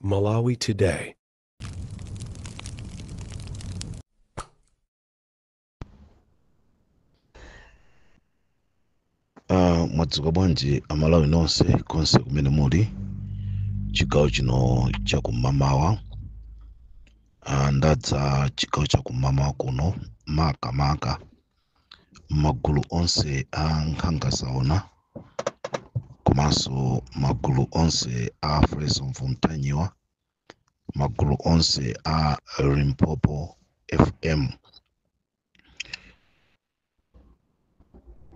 Malawi Today. Mwadzuka bwanji amalawi nonse konse kumene muli chigawo chino chakumamawa. Ndadza chigawo chakumamawa kuno makamaka magulu onse a nkhangasaona komanso magulu onse a Freedom from Tanyiwa, magulu onse a Limpopo FM.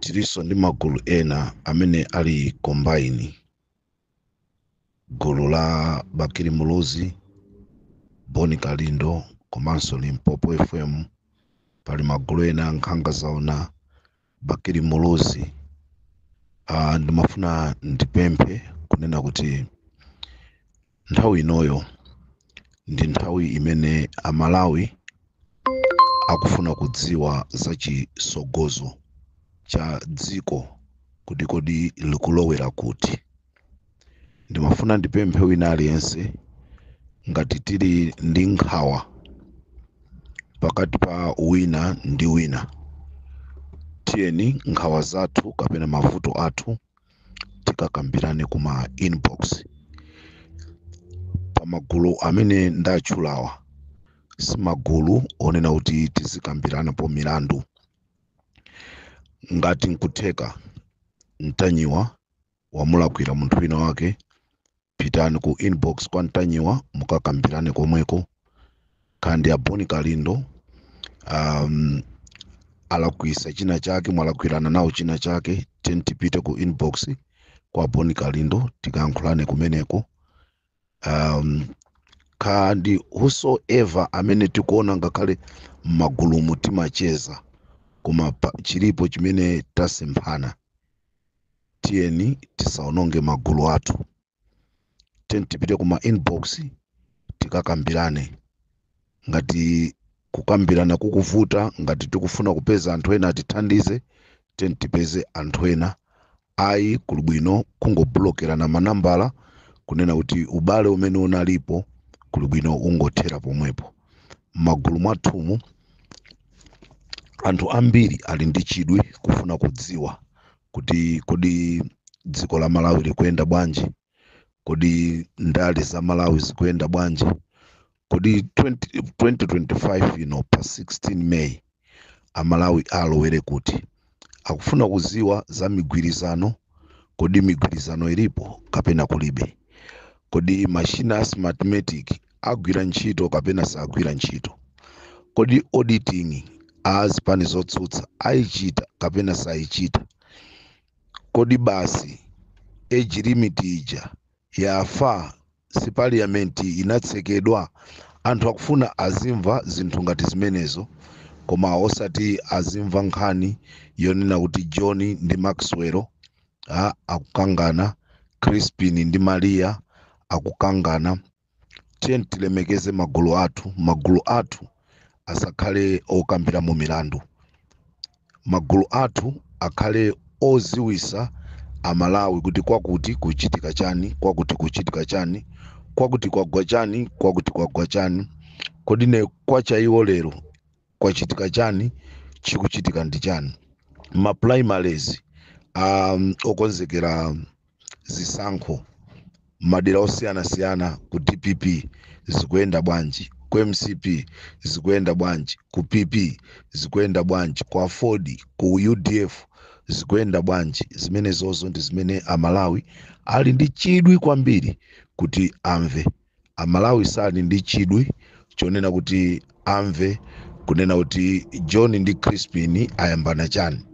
Tiliso ndi magulu ena amene ali combine, gulu la Bakiri Muluzi, Boni Kalindo komanso Limpopo FM. Pali magulu ena nkhangasaona Bakiri Muluzi. Ndimafuna ndipemphe kunena kuti nthawi inoyo ndi nthawi imene amalawi akufuna kudziwa za chisogozo cha dziko kuti kodi likulowera kuti. Ndimafuna ndipemphe wina aliyense ngati tili ndi nkhawa pakati pa wina ndi wina, tiyeni nkhawa zathu kapena mavuto athu tikakambirane kuma inbox. Pa magulu amene ndatchulawa si magulu onena kuti tizikambirana po milandu. Ngati nkutheka Ntanyiwa wamulakwira munthu wina wake, pitani ku inbox kwa Ntanyiwa mukakambirane komweko. Kandi a Boni Kalindo alakwisa china chake, mwalakwirana nawo china chake, tipite ku inbox kwa Boni Kalindo tikayankhulane kumeneko. Kandi whosoever amene tikuona ngakhale magulumu timacheza koma chilipo chimene tasemphana, tiyeni tisaononge magulu athu. Tipite kuma inbox tikakambirane. Ngati kukambirana kukuvuta, ngati tikufuna kupeza anthu ena atithandize, tipeze anthu ena. Ayi kuli bwino kungoblokerana manambala kunena kuti ubale umene unalipo kuli bwino ungothera pomwepo. Magulu mwathumu anthu ambiri ali ndi chidwi kufuna kudziwa kuti kodi dziko la Malawi likuyenda bwanji, kodi ndale za Malawi zikuyenda bwanji, kodi 2025 ino pa 16 May amalawi alowere kuti. Akufuna kuziwa za migwirizano, kodi migwirizano ilipo kapena kulibe, kodi machine asthmatic agwira ntchito kapena sagwira ntchito, kodi auditing azipani zotsutsa ayichita kapena sayichita, kodi basi age limit ija yafa si parliament inatsekedwa. Anthu akufuna azimva zinthu ngati zimenezo, koma osati azimva nkhani yonena kuti John ndi Maxwell akukangana, Crispin ndi Maria akukangana. Tiyeni tilemekeze magulu athu. Magulu athu asakhale okambira mu milandu. Magulu athu akhale oziwisa amalawi kuti kwakuti kuchitika chani, kwakuti kuchitika chani, kwakuti kwagwa chani, kwakuti kwagwa chani, kodi ne kwacha iwo lero kwachitika chani, chikuchitika ndi chani. Ma primaries okonzekera zisankho madera osiyana ku DPP zikuyenda bwanji, ku MCP zikuyenda bwanji, ku PP zikuyenda bwanji, ku Ford, ku UDF zikuyenda bwanji. Zimene zozo ndi zimene amalawi ali ndi chidwi kwambiri kuti amve. Amalawi sali ndi chidwi chonena kuti amve kunena kuti John ndi Crispin ayambana chani,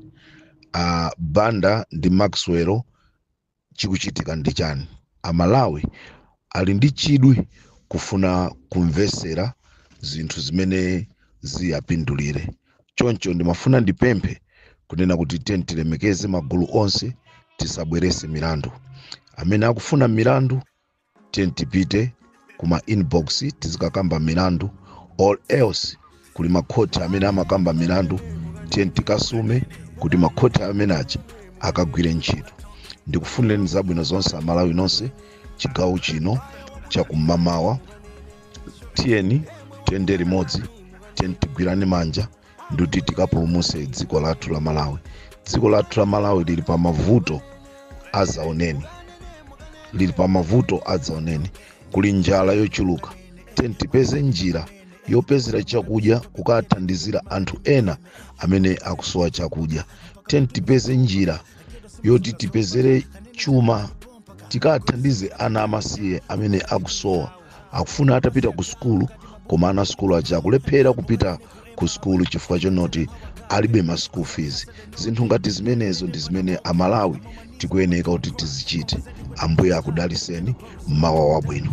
Banda ndi Maxwell chikuchitika ndi chani. Amalawi ali ndi chidwi kufuna kumvesera zinthu zimene ziyapindulire. Choncho ndimafuna ndipemphe kunena kuti tilemekeze magulu onse, tisabwerese milandu. Amene akufuna milandu tipite kuma inbox tizikakamba milandu, or else kuli makhoti amene amakamba milandu, tikasume kuti makhoti amene aja akagwire ntchito. Ndikufunireni zabwino zonse amalawi nonse chigawo chino chakumamawa. Tiyeni tiyende limodzi, tiyeni tigwirane manja ndi tikapulumutse dziko lathu la Malawi. Dziko lathu la Malawi lili pa mavuto adzaoneni, kuli njala yochuluka. Tiyeni tipeze njira yopezera chakudya kukathandizira anthu ena amene akusowa chakudya. Tiyeni tipeze njira yoti tipezere chuma tikathandize ana amasiye amene akusowa, akufuna atapita ku sukulu koma ana sukulu aja akulephera kupita ku sukulu chifukwa chonoti alibe ma school fees. Zinthu ngati zimenezo ndi zimene Amalawi tikuyeneka kuti tizichite. Ambuye akudaliseni, mawa wabwino.